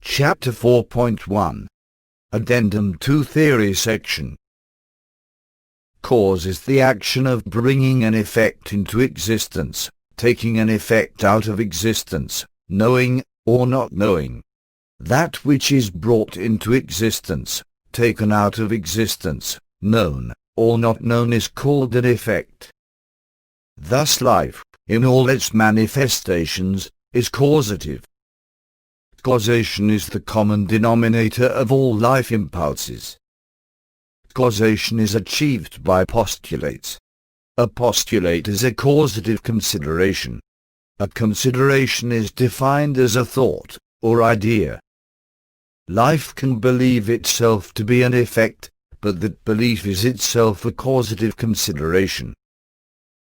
Chapter 4.1 Addendum 2 Theory Section. Cause is the action of bringing an effect into existence, taking an effect out of existence, knowing or not knowing. That which is brought into existence, taken out of existence, known or not known is called an effect. Thus life, in all its manifestations, is causative. Causation is the common denominator of all life impulses. Causation is achieved by postulates. A postulate is a causative consideration. A consideration is defined as a thought, or idea. Life can believe itself to be an effect, but that belief is itself a causative consideration.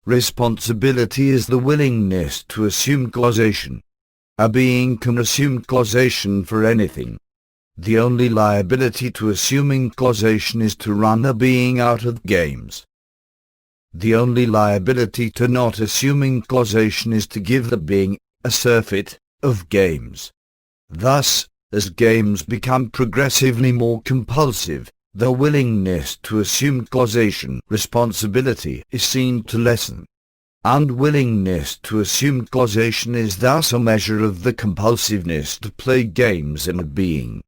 Responsibility is the willingness to assume causation. A being can assume causation for anything. The only liability to assuming causation is to run a being out of games. The only liability to not assuming causation is to give the being a surfeit of games. Thus, as games become progressively more compulsive, the willingness to assume causation responsibility is seen to lessen. Unwillingness to assume causation is thus a measure of the compulsiveness to play games in a being.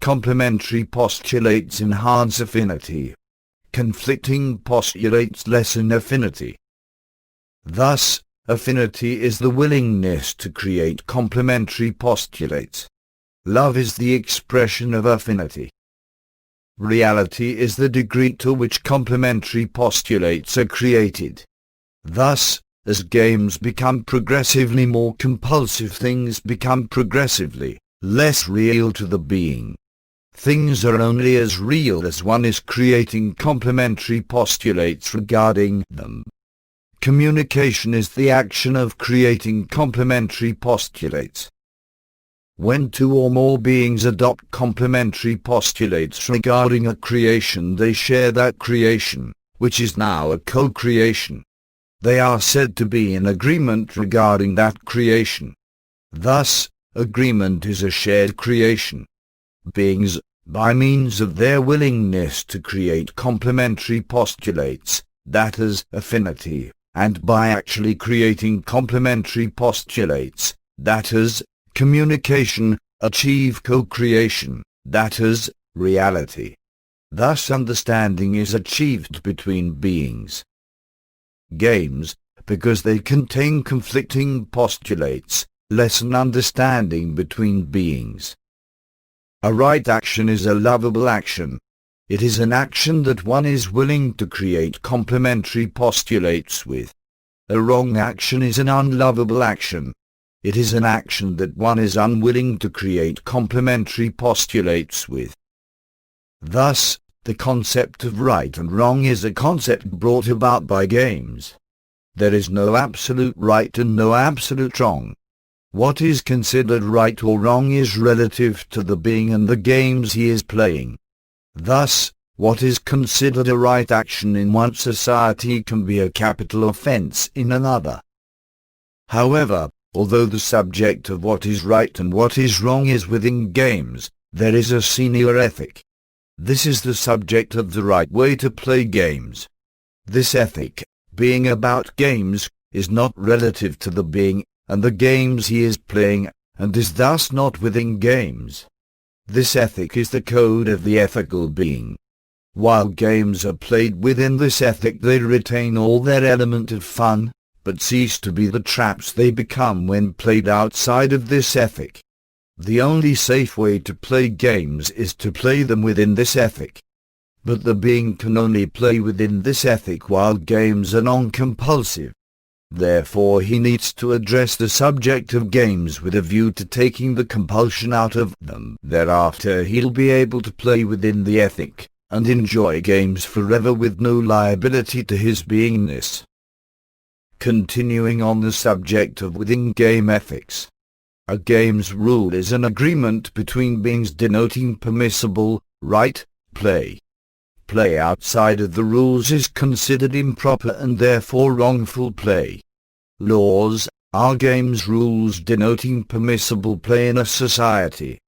Complementary postulates enhance affinity. Conflicting postulates lessen affinity. Thus, affinity is the willingness to create complementary postulates. Love is the expression of affinity. Reality is the degree to which complementary postulates are created. Thus, as games become progressively more compulsive, things become progressively less real to the being. Things are only as real as one is creating complementary postulates regarding them. Communication is the action of creating complementary postulates. When two or more beings adopt complementary postulates regarding a creation, they share that creation, which is now a co-creation. They are said to be in agreement regarding that creation. Thus, agreement is a shared creation. Beings, by means of their willingness to create complementary postulates, that is, affinity, and by actually creating complementary postulates, that is, communication, achieve co-creation, that is, reality. Thus understanding is achieved between beings. Games, because they contain conflicting postulates, lessen understanding between beings. A right action is a lovable action. It is an action that one is willing to create complementary postulates with. A wrong action is an unlovable action. It is an action that one is unwilling to create complementary postulates with. Thus, the concept of right and wrong is a concept brought about by games. There is no absolute right and no absolute wrong. What is considered right or wrong is relative to the being and the games he is playing. Thus, what is considered a right action in one society can be a capital offense in another. However, although the subject of what is right and what is wrong is within games, there is a senior ethic. This is the subject of the right way to play games. This ethic, being about games, is not relative to the being and the games he is playing, and is thus not within games. This ethic is the code of the ethical being. While games are played within this ethic, they retain all their element of fun, but cease to be the traps they become when played outside of this ethic. The only safe way to play games is to play them within this ethic. But the being can only play within this ethic while games are non-compulsive. Therefore he needs to address the subject of games with a view to taking the compulsion out of them. Thereafter he'll be able to play within the ethic, and enjoy games forever with no liability to his beingness. Continuing on the subject of within-game ethics. A game's rule is an agreement between beings denoting permissible, right, play. Play outside of the rules is considered improper and therefore wrongful play. Laws, are games rules denoting permissible play in a society.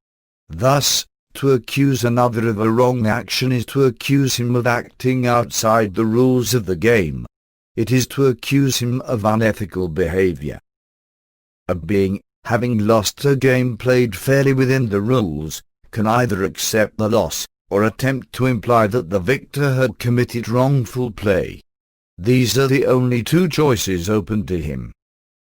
Thus, to accuse another of a wrong action is to accuse him of acting outside the rules of the game. It is to accuse him of unethical behavior. A being, having lost a game played fairly within the rules, can either accept the loss, or attempt to imply that the victor had committed wrongful play. These are the only two choices open to him.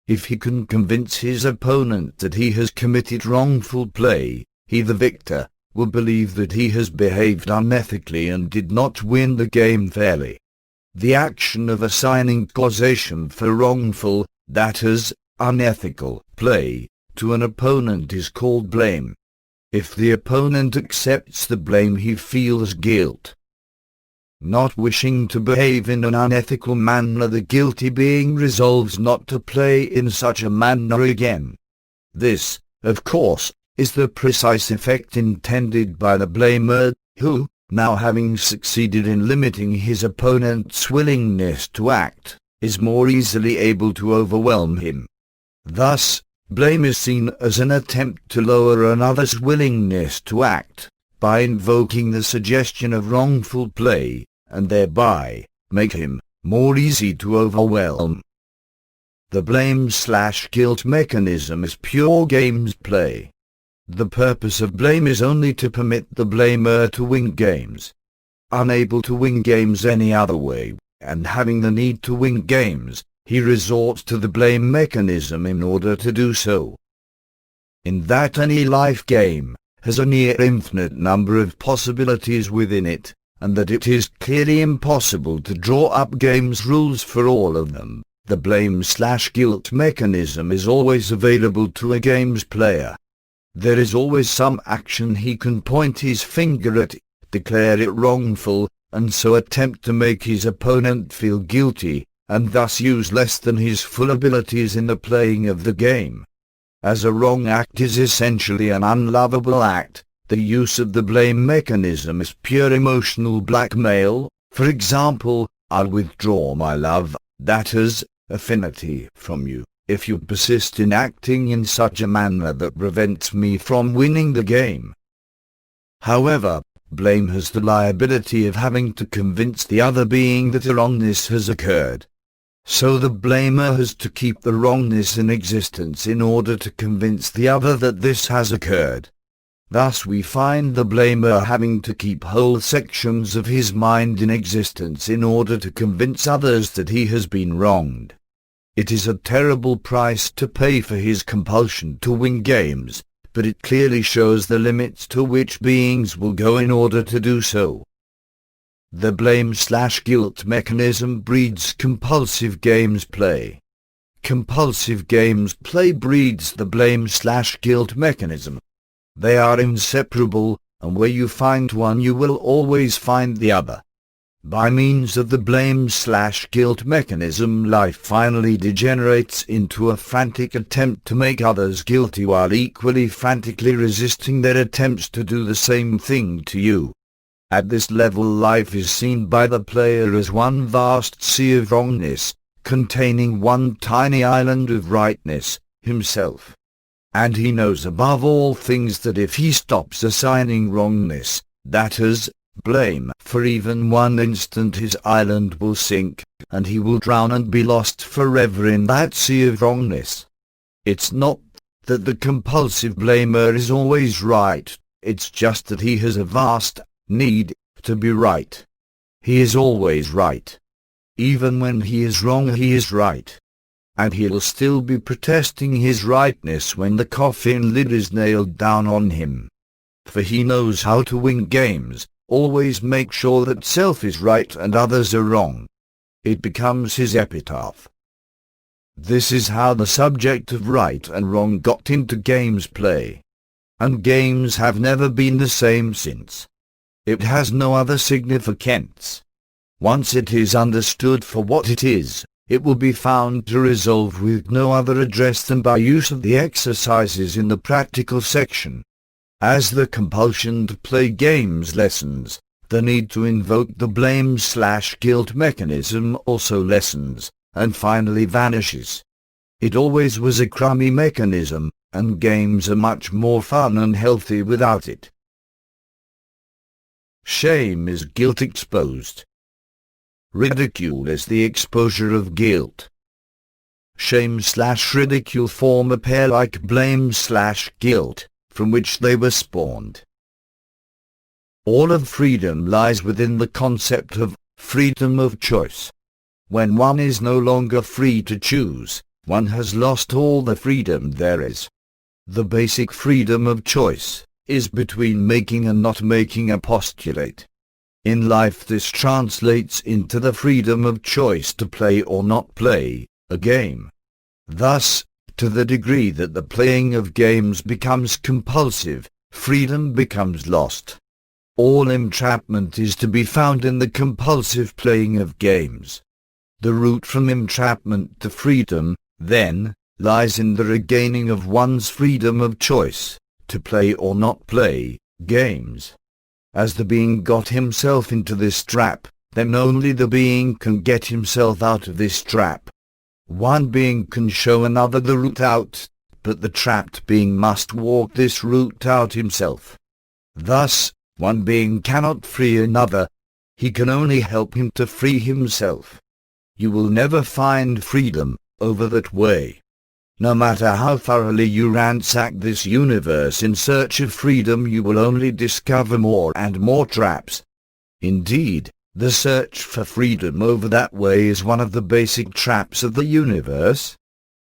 If he can convince his opponent that he has committed wrongful play, he, the victor, will believe that he has behaved unethically and did not win the game fairly. The action of assigning causation for wrongful, that is, unethical, play, to an opponent is called blame. If the opponent accepts the blame, he feels guilt. Not wishing to behave in an unethical manner, the guilty being resolves not to play in such a manner again. This, of course, is the precise effect intended by the blamer, who, now having succeeded in limiting his opponent's willingness to act, is more easily able to overwhelm him. Thus, blame is seen as an attempt to lower another's willingness to act, by invoking the suggestion of wrongful play, and thereby make him more easy to overwhelm. The blame/guilt mechanism is pure games play. The purpose of blame is only to permit the blamer to win games. Unable to win games any other way, and having the need to win games, he resorts to the blame mechanism in order to do so. In that any life game has a near infinite number of possibilities within it, and that it is clearly impossible to draw up games rules for all of them, the blame/guilt mechanism is always available to a games player. There is always some action he can point his finger at, declare it wrongful, and so attempt to make his opponent feel guilty, and thus use less than his full abilities in the playing of the game. As a wrong act is essentially an unlovable act, the use of the blame mechanism is pure emotional blackmail. For example, I'll withdraw my love, that is, affinity, from you, if you persist in acting in such a manner that prevents me from winning the game. However, blame has the liability of having to convince the other being that a wrongness has occurred. So the blamer has to keep the wrongness in existence in order to convince the other that this has occurred. Thus we find the blamer having to keep whole sections of his mind in existence in order to convince others that he has been wronged. It is a terrible price to pay for his compulsion to win games, but it clearly shows the limits to which beings will go in order to do so. The blame/guilt mechanism breeds compulsive games play. Compulsive games play breeds the blame/guilt mechanism. They are inseparable, and where you find one you will always find the other. By means of the blame/guilt mechanism, life finally degenerates into a frantic attempt to make others guilty while equally frantically resisting their attempts to do the same thing to you. At this level, life is seen by the player as one vast sea of wrongness, containing one tiny island of rightness, himself. And he knows above all things that if he stops assigning wrongness, that is, blame, for even one instant, his island will sink, and he will drown and be lost forever in that sea of wrongness. It's not that the compulsive blamer is always right, it's just that he has a vast need to be right. He is always right. Even when he is wrong, he is right. And he will still be protesting his rightness when the coffin lid is nailed down on him. For he knows how to win games, always make sure that self is right and others are wrong. It becomes his epitaph. This is how the subject of right and wrong got into games play. And games have never been the same since. It has no other significance. Once it is understood for what it is, it will be found to resolve with no other address than by use of the exercises in the practical section. As the compulsion to play games lessens, the need to invoke the blame/guilt mechanism also lessens, and finally vanishes. It always was a crummy mechanism, and games are much more fun and healthy without it. Shame is guilt exposed. Ridicule is the exposure of guilt. Shame/ridicule form a pair like blame/guilt, from which they were spawned. All of freedom lies within the concept of freedom of choice. When one is no longer free to choose, one has lost all the freedom there is. The basic freedom of choice is between making and not making a postulate. In life this translates into the freedom of choice to play or not play a game. Thus, to the degree that the playing of games becomes compulsive, freedom becomes lost. All entrapment is to be found in the compulsive playing of games. The route from entrapment to freedom, then, lies in the regaining of one's freedom of choice, to play or not play games. As the being got himself into this trap, then only the being can get himself out of this trap. One being can show another the route out, but the trapped being must walk this route out himself. Thus, one being cannot free another, he can only help him to free himself. You will never find freedom over that way. No matter how thoroughly you ransack this universe in search of freedom, you will only discover more and more traps. Indeed, the search for freedom over that way is one of the basic traps of the universe.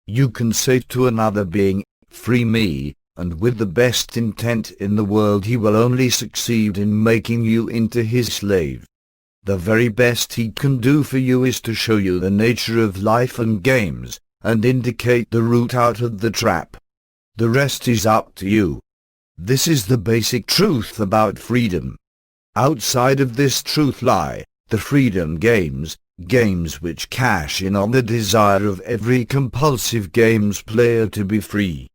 You can say to another being, "Free me," and with the best intent in the world he will only succeed in making you into his slave. The very best he can do for you is to show you the nature of life and games, and indicate the route out of the trap. The rest is up to you. This is the basic truth about freedom. Outside of this truth lie the freedom games, games which cash in on the desire of every compulsive games player to be free.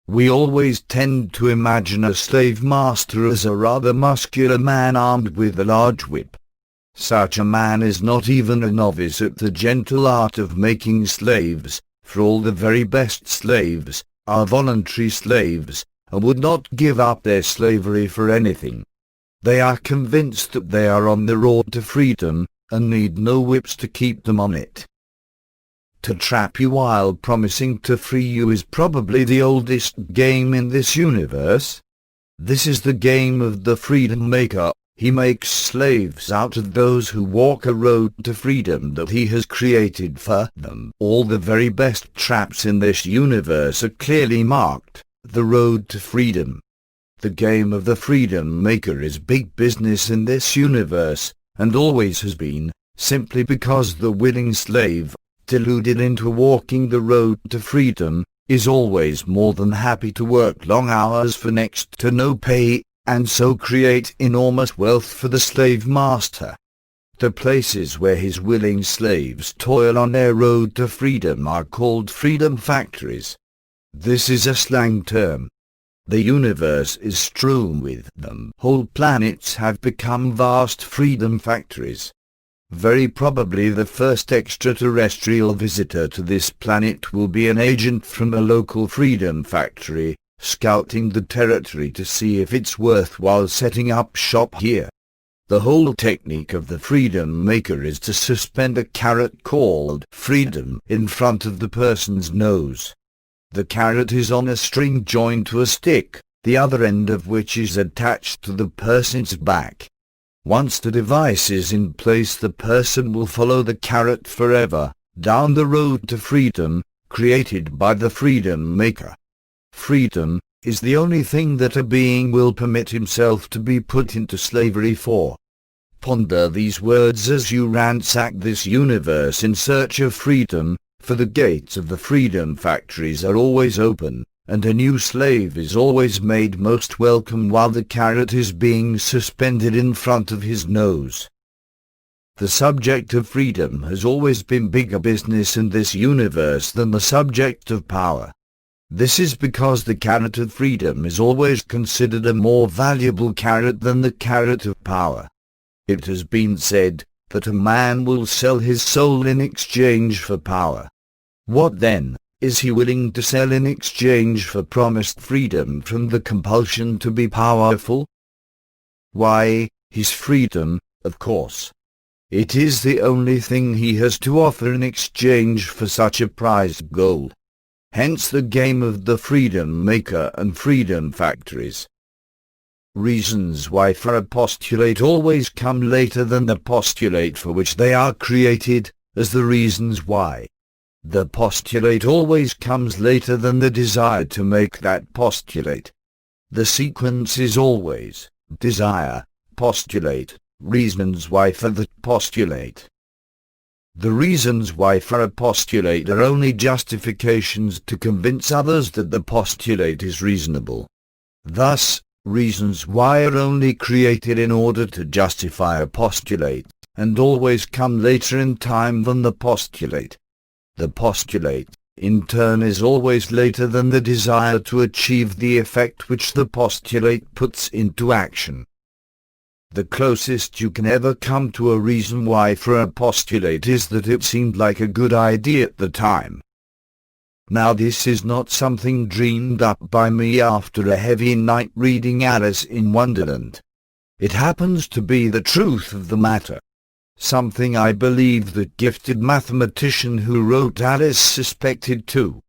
We always tend to imagine a slave master as a rather muscular man armed with a large whip. Such a man is not even a novice at the gentle art of making slaves, for all the very best slaves are voluntary slaves, and would not give up their slavery for anything. They are convinced that they are on the road to freedom, and need no whips to keep them on it. To trap you while promising to free you is probably the oldest game in this universe. This is the game of the freedom maker. He makes slaves out of those who walk a road to freedom that he has created for them. All the very best traps in this universe are clearly marked, the road to freedom. The game of the freedom maker is big business in this universe, and always has been, simply because the willing slave, deluded into walking the road to freedom, is always more than happy to work long hours for next to no pay, and so create enormous wealth for the slave master. The places where his willing slaves toil on their road to freedom are called freedom factories. This is a slang term. The universe is strewn with them. Whole planets have become vast freedom factories. Very probably the first extraterrestrial visitor to this planet will be an agent from a local freedom factory, scouting the territory to see if it's worthwhile setting up shop here. The whole technique of the freedom maker is to suspend a carrot called freedom in front of the person's nose. The carrot is on a string joined to a stick, the other end of which is attached to the person's back. Once the device is in place, the person will follow the carrot forever, down the road to freedom, created by the freedom maker. Freedom is the only thing that a being will permit himself to be put into slavery for. Ponder these words as you ransack this universe in search of freedom, for the gates of the freedom factories are always open, and a new slave is always made most welcome while the carrot is being suspended in front of his nose. The subject of freedom has always been bigger business in this universe than the subject of power. This is because the carrot of freedom is always considered a more valuable carrot than the carrot of power. It has been said that a man will sell his soul in exchange for power. What then is he willing to sell in exchange for promised freedom from the compulsion to be powerful? Why, his freedom, of course. It is the only thing he has to offer in exchange for such a prized goal. Hence the game of the freedom maker and freedom factories. Reasons why for a postulate always come later than the postulate for which they are created, as the reasons why. The postulate always comes later than the desire to make that postulate. The sequence is always desire, postulate, reasons why for the postulate. The reasons why for a postulate are only justifications to convince others that the postulate is reasonable. Thus, reasons why are only created in order to justify a postulate, and always come later in time than the postulate. The postulate, in turn, is always later than the desire to achieve the effect which the postulate puts into action. The closest you can ever come to a reason why for a postulate is that it seemed like a good idea at the time. Now this is not something dreamed up by me after a heavy night reading Alice in Wonderland. It happens to be the truth of the matter. Something I believe the gifted mathematician who wrote Alice suspected too.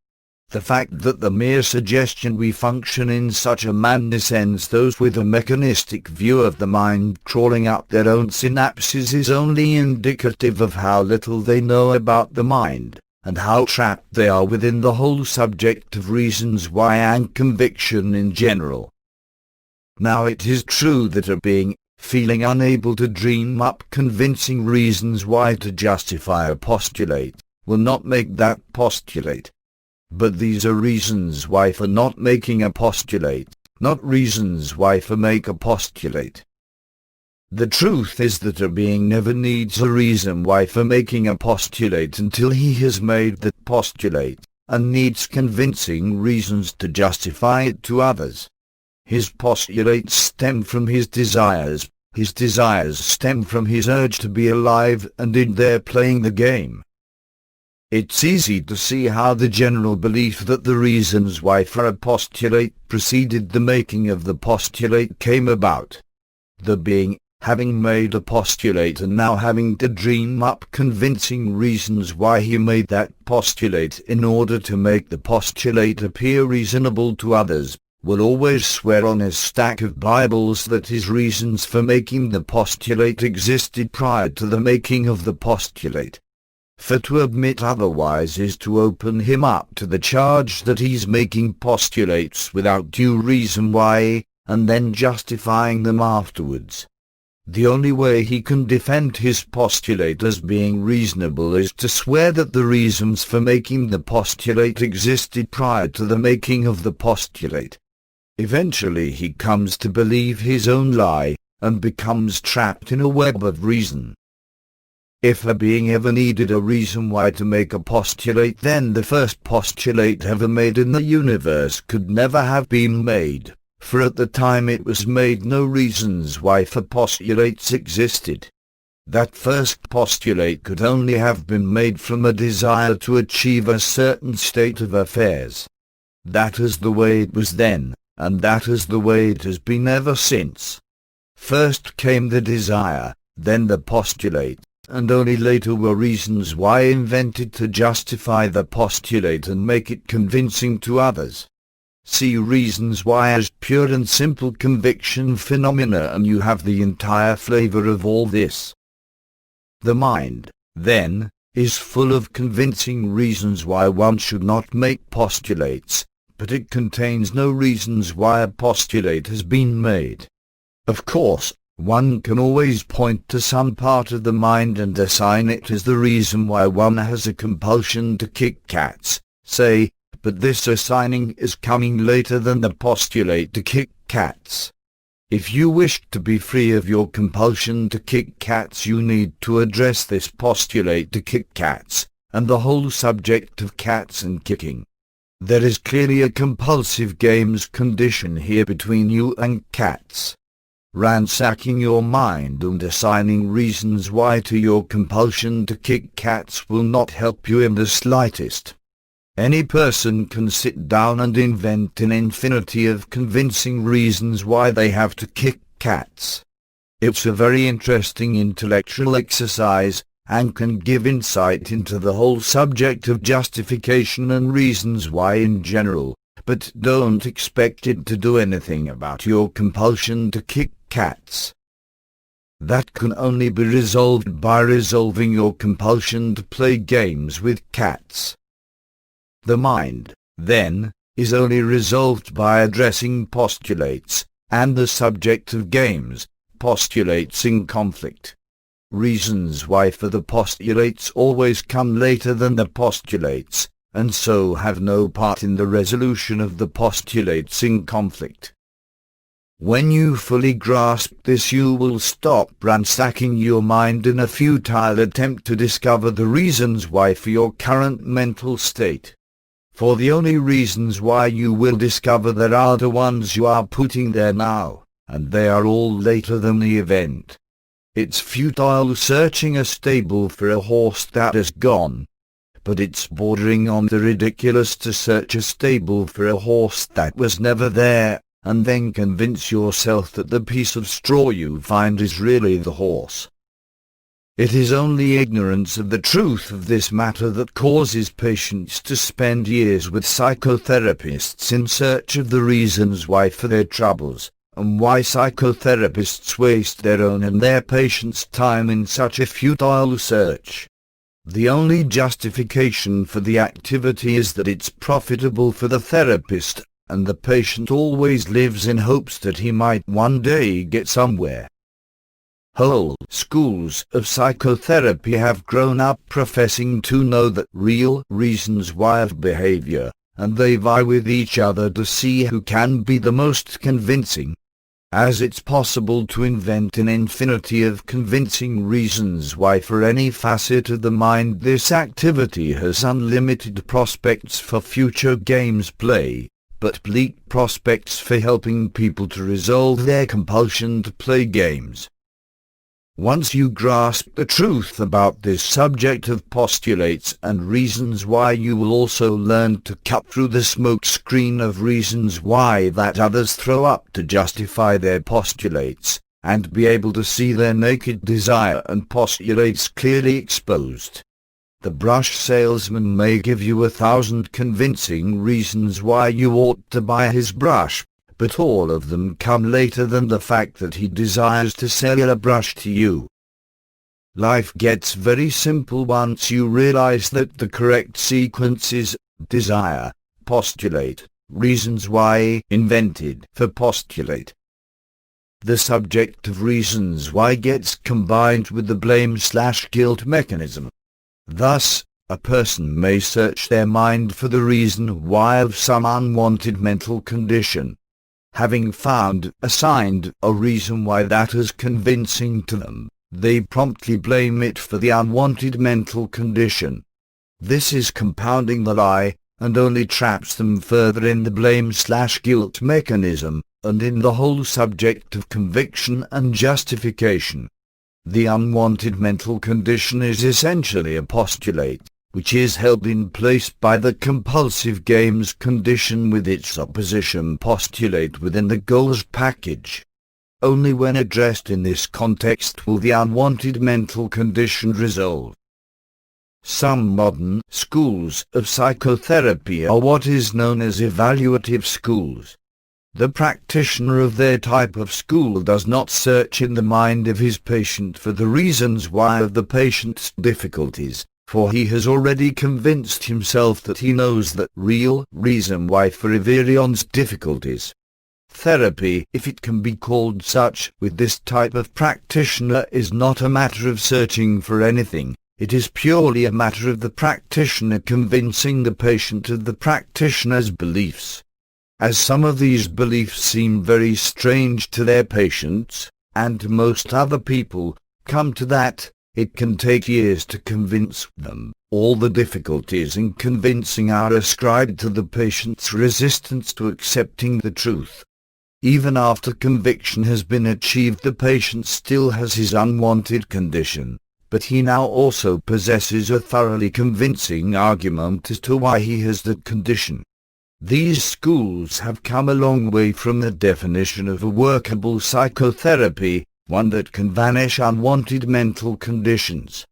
The fact that the mere suggestion we function in such a manner sends those with a mechanistic view of the mind crawling up their own synapses is only indicative of how little they know about the mind, and how trapped they are within the whole subject of reasons why and conviction in general. Now it is true that a being, feeling unable to dream up convincing reasons why to justify a postulate, will not make that postulate. But these are reasons why for not making a postulate, not reasons why for make a postulate. The truth is that a being never needs a reason why for making a postulate until he has made that postulate, and needs convincing reasons to justify it to others. His postulates stem from his desires stem from his urge to be alive and in there playing the game. It's easy to see how the general belief that the reasons why for a postulate preceded the making of the postulate came about. The being, having made a postulate and now having to dream up convincing reasons why he made that postulate in order to make the postulate appear reasonable to others, will always swear on his stack of Bibles that his reasons for making the postulate existed prior to the making of the postulate. For to admit otherwise is to open him up to the charge that he's making postulates without due reason why, and then justifying them afterwards. The only way he can defend his postulate as being reasonable is to swear that the reasons for making the postulate existed prior to the making of the postulate. Eventually he comes to believe his own lie, and becomes trapped in a web of reason. If a being ever needed a reason why to make a postulate, then the first postulate ever made in the universe could never have been made, for at the time it was made no reasons why for postulates existed. That first postulate could only have been made from a desire to achieve a certain state of affairs. That is the way it was then, and that is the way it has been ever since. First came the desire, then the postulate, and only later were reasons why invented to justify the postulate and make it convincing to others. See reasons why as pure and simple conviction phenomena, and you have the entire flavor of all this. The mind, then, is full of convincing reasons why one should not make postulates, but it contains no reasons why a postulate has been made. Of course, one can always point to some part of the mind and assign it as the reason why one has a compulsion to kick cats, say, but this assigning is coming later than the postulate to kick cats. If you wish to be free of your compulsion to kick cats, you need to address this postulate to kick cats, and the whole subject of cats and kicking. There is clearly a compulsive games condition here between you and cats. Ransacking your mind and assigning reasons why to your compulsion to kick cats will not help you in the slightest. Any person can sit down and invent an infinity of convincing reasons why they have to kick cats. It's a very interesting intellectual exercise, and can give insight into the whole subject of justification and reasons why in general, but don't expect it to do anything about your compulsion to kick cats. That can only be resolved by resolving your compulsion to play games with cats. The mind, then, is only resolved by addressing postulates, and the subject of games, postulates in conflict. Reasons why for the postulates always come later than the postulates, and so have no part in the resolution of the postulates in conflict. When you fully grasp this, you will stop ransacking your mind in a futile attempt to discover the reasons why for your current mental state. For the only reasons why you will discover there are the ones you are putting there now, and they are all later than the event. It's futile searching a stable for a horse that is gone, but it's bordering on the ridiculous to search a stable for a horse that was never there, and then convince yourself that the piece of straw you find is really the horse. It is only ignorance of the truth of this matter that causes patients to spend years with psychotherapists in search of the reasons why for their troubles, and why psychotherapists waste their own and their patients' time in such a futile search. The only justification for the activity is that it's profitable for the therapist, and the patient always lives in hopes that he might one day get somewhere. Whole schools of psychotherapy have grown up professing to know the real reasons why of behavior, and they vie with each other to see who can be the most convincing. As it's possible to invent an infinity of convincing reasons why for any facet of the mind, this activity has unlimited prospects for future games play, but bleak prospects for helping people to resolve their compulsion to play games. Once you grasp the truth about this subject of postulates and reasons why, you will also learn to cut through the smoke screen of reasons why that others throw up to justify their postulates, and be able to see their naked desire and postulates clearly exposed. The brush salesman may give you 1,000 convincing reasons why you ought to buy his brush, but all of them come later than the fact that he desires to sell a brush to you. Life gets very simple once you realize that the correct sequence is desire, postulate, reasons why, invented for postulate. The subject of reasons why gets combined with the blame/guilt mechanism. Thus, a person may search their mind for the reason why of some unwanted mental condition. Having assigned a reason why that is convincing to them, they promptly blame it for the unwanted mental condition. This is compounding the lie, and only traps them further in the blame/guilt mechanism, and in the whole subject of conviction and justification. The unwanted mental condition is essentially a postulate, which is held in place by the compulsive games condition with its opposition postulate within the goals package. Only when addressed in this context will the unwanted mental condition resolve. Some modern schools of psychotherapy are what is known as evaluative schools. The practitioner of their type of school does not search in the mind of his patient for the reasons why of the patient's difficulties, for he has already convinced himself that he knows the real reason why for Everion's difficulties. Therapy, if it can be called such, with this type of practitioner is not a matter of searching for anything, it is purely a matter of the practitioner convincing the patient of the practitioner's beliefs. As some of these beliefs seem very strange to their patients, and to most other people, come to that, it can take years to convince them. All the difficulties in convincing are ascribed to the patient's resistance to accepting the truth. Even after conviction has been achieved, the patient still has his unwanted condition, but he now also possesses a thoroughly convincing argument as to why he has that condition. These schools have come a long way from the definition of a workable psychotherapy, one that can vanish unwanted mental conditions.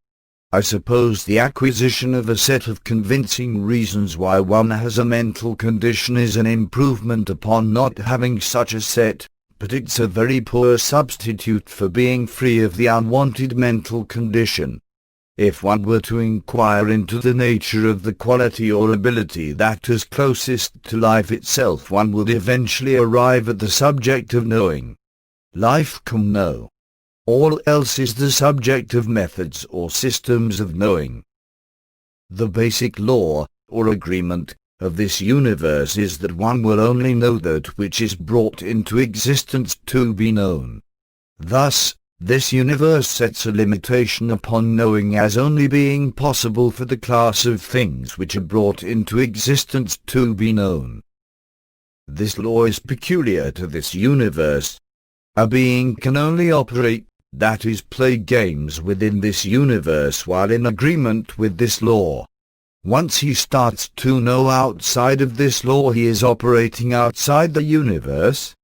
I suppose the acquisition of a set of convincing reasons why one has a mental condition is an improvement upon not having such a set, but it's a very poor substitute for being free of the unwanted mental condition. If one were to inquire into the nature of the quality or ability that is closest to life itself, one would eventually arrive at the subject of knowing. Life can know. All else is the subject of methods or systems of knowing. The basic law, or agreement, of this universe is that one will only know that which is brought into existence to be known. Thus, this universe sets a limitation upon knowing as only being possible for the class of things which are brought into existence to be known. This law is peculiar to this universe. A being can only operate, that is, play games within this universe while in agreement with this law. Once he starts to know outside of this law, he is operating outside the universe.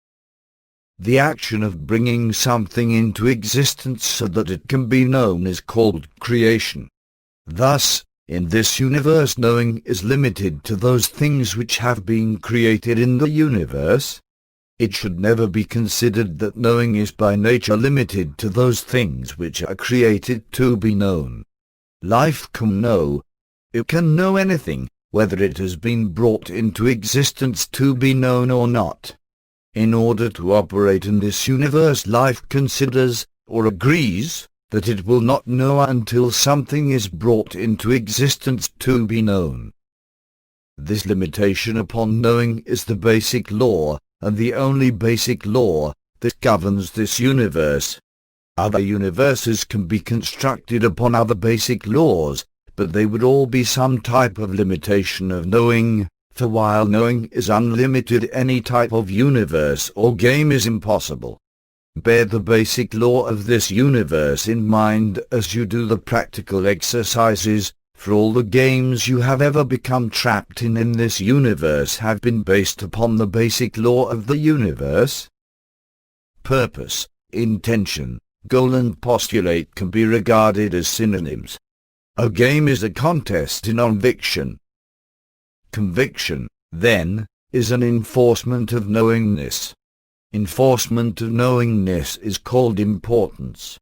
The action of bringing something into existence so that it can be known is called creation. Thus, in this universe, knowing is limited to those things which have been created in the universe. It should never be considered that knowing is by nature limited to those things which are created to be known. Life can know. It can know anything, whether it has been brought into existence to be known or not. In order to operate in this universe, life considers, or agrees, that it will not know until something is brought into existence to be known. This limitation upon knowing is the basic law, and the only basic law, that governs this universe. Other universes can be constructed upon other basic laws, but they would all be some type of limitation of knowing, for while knowing is unlimited, any type of universe or game is impossible. Bear the basic law of this universe in mind as you do the practical exercises, for all the games you have ever become trapped in this universe have been based upon the basic law of the universe. Purpose, intention, goal and postulate can be regarded as synonyms. A game is a contest in conviction. Conviction, then, is an enforcement of knowingness. Enforcement of knowingness is called importance.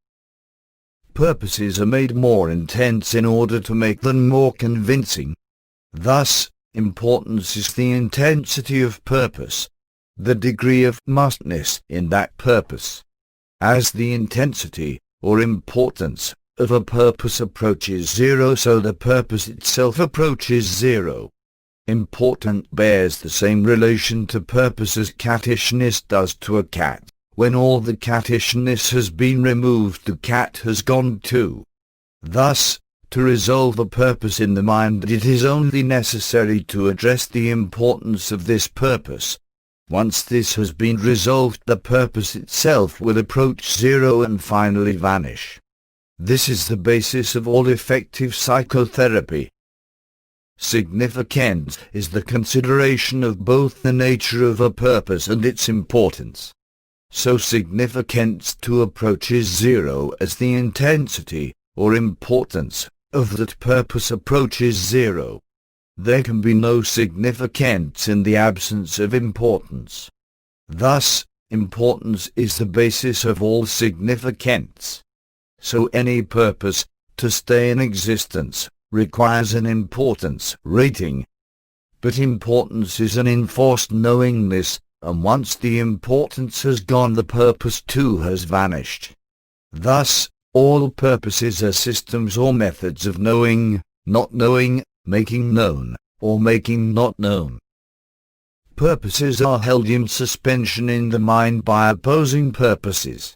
Purposes are made more intense in order to make them more convincing. Thus, importance is the intensity of purpose, the degree of mustness in that purpose. As the intensity, or importance, of a purpose approaches zero, so the purpose itself approaches zero. Important bears the same relation to purpose as cattishness does to a cat. When all the cattishness has been removed, the cat has gone too. Thus, to resolve a purpose in the mind, it is only necessary to address the importance of this purpose. Once this has been resolved, the purpose itself will approach zero and finally vanish. This is the basis of all effective psychotherapy. Significance is the consideration of both the nature of a purpose and its importance. So significance to approaches zero as the intensity, or importance, of that purpose approaches zero. There can be no significance in the absence of importance. Thus, importance is the basis of all significance. So any purpose, to stay in existence, requires an importance rating. But importance is an enforced knowingness, and once the importance has gone, the purpose too has vanished. Thus, all purposes are systems or methods of knowing, not knowing, making known, or making not known. Purposes are held in suspension in the mind by opposing purposes.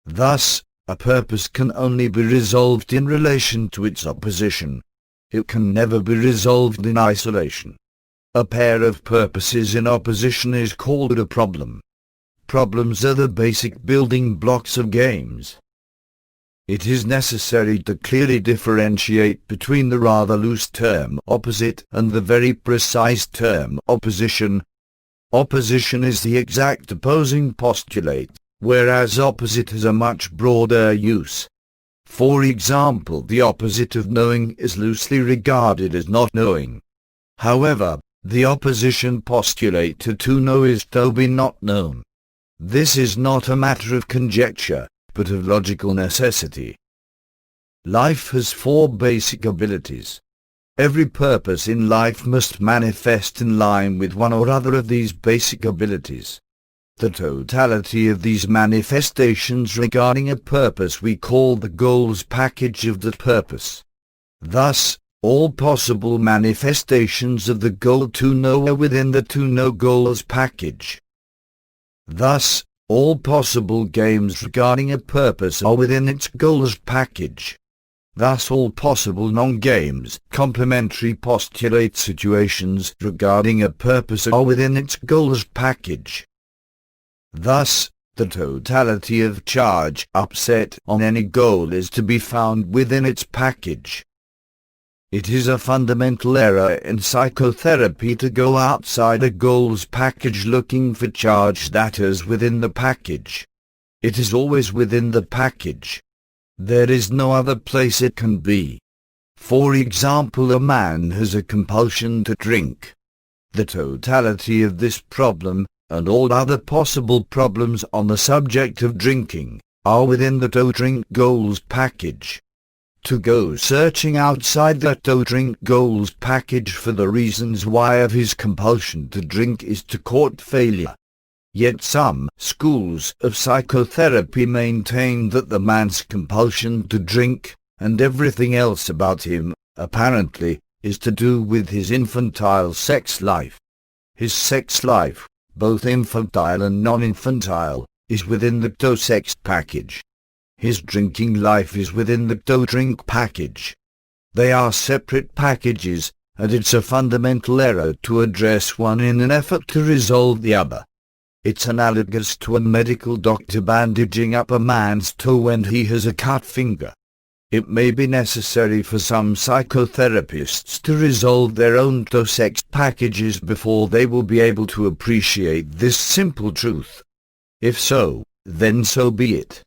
Thus, a purpose can only be resolved in relation to its opposition. It can never be resolved in isolation. A pair of purposes in opposition is called a problem. Problems are the basic building blocks of games. it is necessary to clearly differentiate between the rather loose term opposite and the very precise term opposition. Opposition is the exact opposing postulate, whereas opposite has a much broader use. For example, the opposite of knowing is loosely regarded as not knowing. However, the opposition postulate to know is to be not known. This is not a matter of conjecture, but of logical necessity. Life has four basic abilities. Every purpose in life must manifest in line with one or other of these basic abilities. The totality of these manifestations regarding a purpose we call the goals package of that purpose. Thus, all possible manifestations of the goal to know are within the to know goals package. Thus, all possible games regarding a purpose are within its goals package. Thus all possible non-games, complementary postulate situations regarding a purpose are within its goals package. Thus, the totality of charge upset on any goal is to be found within its package. It is a fundamental error in psychotherapy to go outside a goals package looking for charge that is within the package. It is always within the package. There is no other place it can be. For example, a man has a compulsion to drink. The totality of this problem, and all other possible problems on the subject of drinking, are within the to drink goals package. To go searching outside that to drink goals package for the reasons why of his compulsion to drink is to court failure. Yet some schools of psychotherapy maintain that the man's compulsion to drink, and everything else about him, apparently, is to do with his infantile sex life. His sex life, both infantile and non-infantile, is within the to sex package. His drinking life is within the to drink package. They are separate packages, and it's a fundamental error to address one in an effort to resolve the other. It's analogous to a medical doctor bandaging up a man's toe when he has a cut finger. It may be necessary for some psychotherapists to resolve their own to sex packages before they will be able to appreciate this simple truth. If so, then so be it.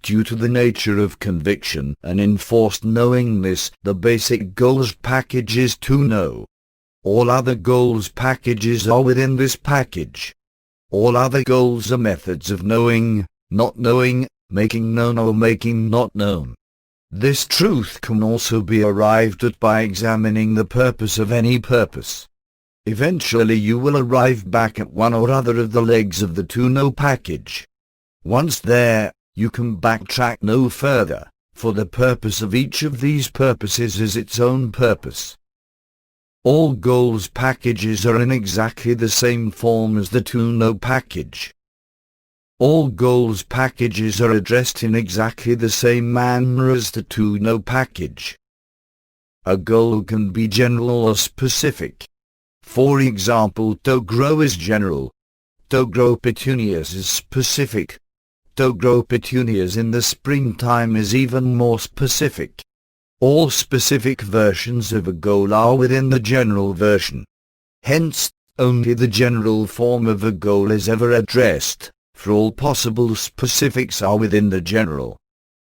Due to the nature of conviction and enforced knowingness, the basic goals package is to know. All other goals packages are within this package. All other goals are methods of knowing, not knowing, making known or making not known. This truth can also be arrived at by examining the purpose of any purpose. Eventually you will arrive back at one or other of the legs of the to know package. Once there, you can backtrack no further, for the purpose of each of these purposes is its own purpose. All goals packages are in exactly the same form as the to know package. All goals packages are addressed in exactly the same manner as the to know package. A goal can be general or specific. For example, to grow is general. To grow petunias is specific. To grow petunias in the springtime is even more specific. All specific versions of a goal are within the general version. Hence, only the general form of a goal is ever addressed, for all possible specifics are within the general.